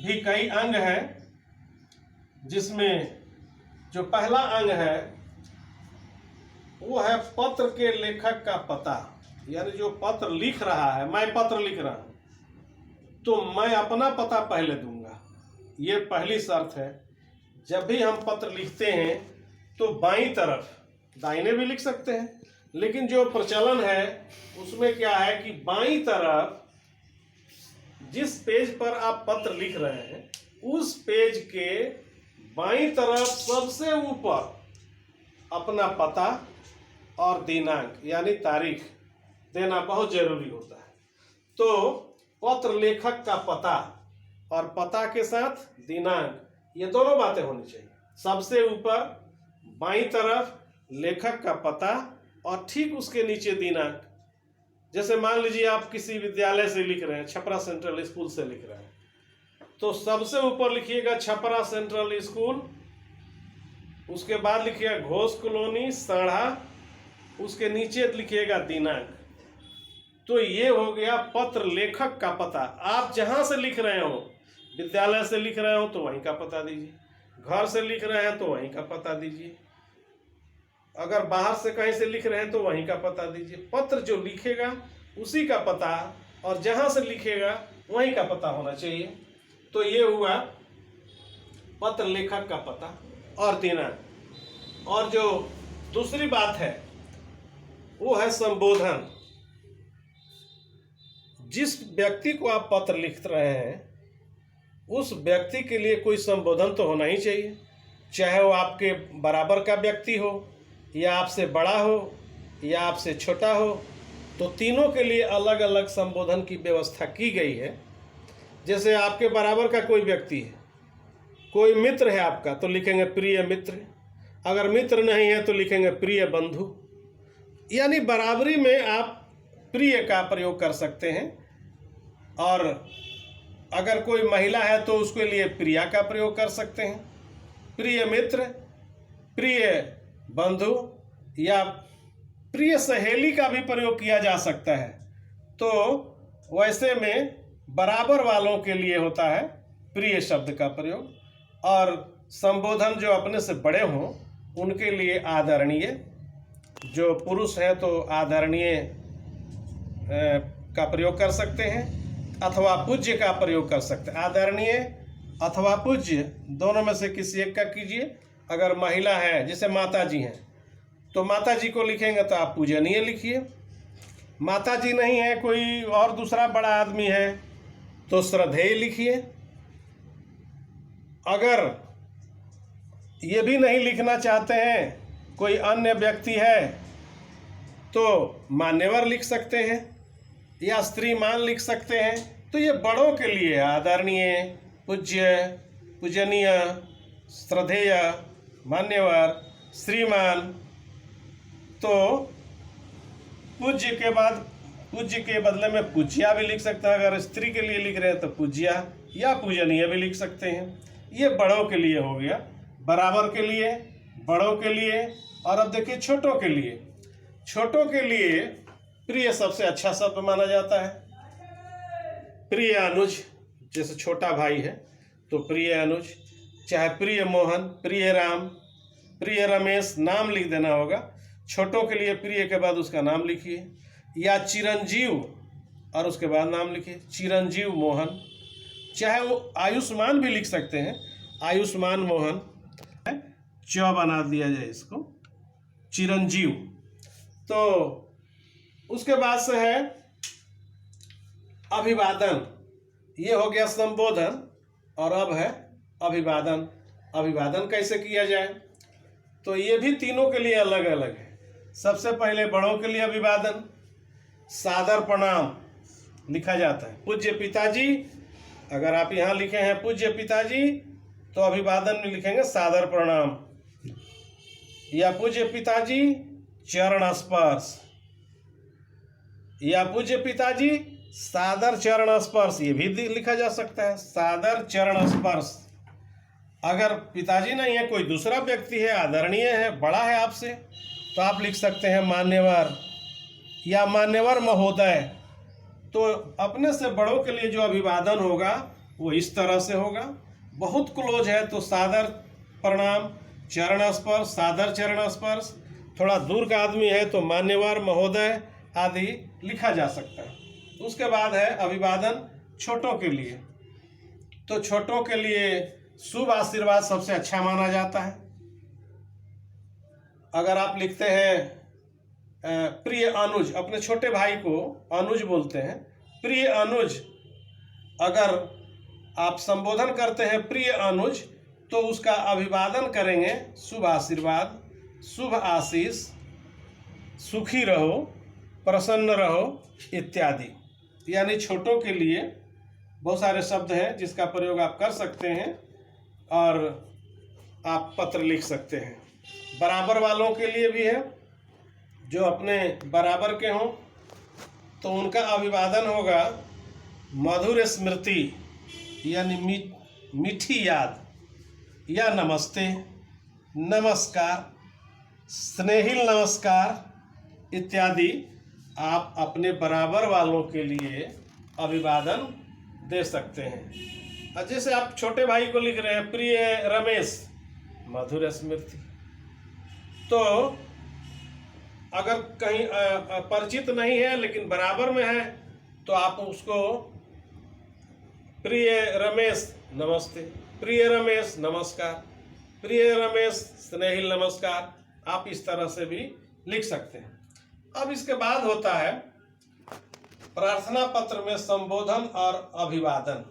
भी कई अंग हैं, जिसमें जो पहला अंग है वो है पत्र के लेखक का पता। यानी जो पत्र लिख रहा है, मैं पत्र लिख रहा हूं तो मैं अपना पता पहले दूंगा, ये पहली शर्त है। जब भी हम पत्र लिखते हैं तो बाईं तरफ, दाहिने भी लिख सकते हैं, लेकिन जो प्रचलन है उसमें क्या है कि बाईं तरफ जिस पेज पर आप पत्र लिख रहे हैं उस पेज के बाईं तरफ सबसे ऊपर अपना पता और दिनांक यानी तारीख देना बहुत जरूरी होता है। तो पत्र लेखक का पता और पता के साथ दिनांक, ये दोनों बातें होनी चाहिए। सबसे ऊपर बाईं तरफ लेखक का पता और ठीक उसके नीचे दिनांक। जैसे मान लीजिए आप किसी विद्यालय से लिख रहे हैं, छपरा सेंट्रल स्कूल से लिख रहे हैं, तो सबसे ऊपर लिखिएगा छपरा सेंट्रल स्कूल, उसके बाद लिखिएगा घोष कॉलोनी साढ़ा, उसके नीचे लिखिएगा दिनांक। तो ये हो गया पत्र लेखक का पता। आप जहां से लिख रहे हो, विद्यालय से लिख रहे हो तो वहीं का पता दीजिए, घर से लिख रहे हैं तो वहीं का पता दीजिए, अगर बाहर से कहीं से लिख रहे हैं तो वहीं का पता दीजिए। पत्र जो लिखेगा उसी का पता और जहां से लिखेगा वहीं का पता होना चाहिए। तो ये हुआ पत्र लेखक का पता और दिनांक। और जो दूसरी बात है वो है संबोधन। जिस व्यक्ति को आप पत्र लिख रहे हैं उस व्यक्ति के लिए कोई संबोधन तो होना ही चाहिए, चाहे वो आपके बराबर का व्यक्ति हो या आपसे बड़ा हो या आपसे छोटा हो। तो तीनों के लिए अलग अलग संबोधन की व्यवस्था की गई है। जैसे आपके बराबर का कोई व्यक्ति है, कोई मित्र है आपका, तो लिखेंगे प्रिय मित्र, अगर मित्र नहीं है तो लिखेंगे प्रिय बंधु। यानी बराबरी में आप प्रिय का प्रयोग कर सकते हैं। और अगर कोई महिला है तो उसके लिए प्रिया का प्रयोग कर सकते हैं, प्रिय मित्र, प्रिय बंधु या प्रिय सहेली का भी प्रयोग किया जा सकता है। तो वैसे में बराबर वालों के लिए होता है प्रिय शब्द का प्रयोग, और संबोधन जो अपने से बड़े हों उनके लिए आदरणीय, जो पुरुष है तो आदरणीय का प्रयोग कर सकते हैं अथवा पूज्य का प्रयोग कर सकते हैं। आदरणीय अथवा पूज्य दोनों में से किसी एक का कीजिए। अगर महिला है, जैसे माता जी हैं, तो माता जी को लिखेंगे तो आप पूजनीय लिखिए। माता जी नहीं है, कोई और दूसरा बड़ा आदमी है तो श्रद्धेय लिखिए। अगर ये भी नहीं लिखना चाहते हैं, कोई अन्य व्यक्ति है, तो मान्यवर लिख सकते हैं या श्रीमान लिख सकते हैं। तो ये बड़ों के लिए आदरणीय, पूज्य, पूजनीय, श्रद्धेय, मान्यवर, श्रीमान। तो पूज्य के बाद, पूज्य के बदले में पूज्या भी लिख सकते हैं। अगर स्त्री के लिए लिख रहे हैं तो पूज्या या पूजनीय भी लिख सकते हैं। ये बड़ों के लिए हो गया, बराबर के लिए, बड़ों के लिए। और अब देखिए छोटों के लिए। छोटों के लिए प्रिय सबसे अच्छा शब्द माना जाता है। प्रिय अनुज, जैसे छोटा भाई है तो प्रिय अनुज, चाहे प्रिय मोहन, प्रिय राम, प्रिय रमेश, नाम लिख देना होगा। छोटों के लिए प्रिय के बाद उसका नाम लिखिए। या चिरंजीव और उसके बाद नाम लिखिए, चिरंजीव मोहन। चाहे वो आयुष्मान भी लिख सकते हैं, आयुष्मान मोहन, च बना दिया जाए इसको, चिरंजीव। तो उसके बाद से है अभिवादन। ये हो गया संबोधन। और अब है अभिवादन। अभिवादन कैसे किया जाए, तो ये भी तीनों के लिए अलग अलग है। सबसे पहले बड़ों के लिए अभिवादन, सादर प्रणाम लिखा जाता है। पूज्य पिताजी, अगर आप यहाँ लिखे हैं पूज्य पिताजी तो अभिवादन में लिखेंगे सादर प्रणाम। या पूज्य पिताजी चरण स्पर्श, या पूज्य पिताजी सादर चरण स्पर्श, ये भी लिखा जा सकता है, सादर चरण स्पर्श। अगर पिताजी नहीं है, कोई दूसरा व्यक्ति है, आदरणीय है, बड़ा है आपसे, तो आप लिख सकते हैं मान्यवर या मान्यवर महोदय। तो अपने से बड़ों के लिए जो अभिवादन होगा वो इस तरह से होगा। बहुत क्लोज है तो सादर प्रणाम, चरण स्पर्श, सादर चरण स्पर्श। थोड़ा दूर का आदमी है तो मान्यवर, महोदय आदि लिखा जा सकता है। उसके बाद है अभिवादन छोटों के लिए। तो छोटों के लिए शुभ आशीर्वाद सबसे अच्छा माना जाता है। अगर आप लिखते हैं प्रिय अनुज, अपने छोटे भाई को अनुज बोलते हैं, प्रिय अनुज, अगर आप संबोधन करते हैं प्रिय अनुज, तो उसका अभिवादन करेंगे शुभ आशीर्वाद, शुभ आशीष, सुखी रहो, प्रसन्न रहो इत्यादि। यानी छोटों के लिए बहुत सारे शब्द हैं जिसका प्रयोग आप कर सकते हैं और आप पत्र लिख सकते हैं। बराबर वालों के लिए भी है, जो अपने बराबर के हों तो उनका अभिवादन होगा मधुर स्मृति, यानी मीठी याद, या नमस्ते, नमस्कार, स्नेहिल नमस्कार इत्यादि। आप अपने बराबर वालों के लिए अभिवादन दे सकते हैं। और जैसे आप छोटे भाई को लिख रहे हैं प्रिय रमेश, मधुर स्मृति, तो अगर कहीं परिचित नहीं है लेकिन बराबर में है तो आप उसको प्रिय रमेश नमस्ते, प्रिय रमेश नमस्कार, प्रिय रमेश स्नेहिल नमस्कार, आप इस तरह से भी लिख सकते हैं। अब इसके बाद होता है प्रार्थना पत्र में संबोधन और अभिवादन।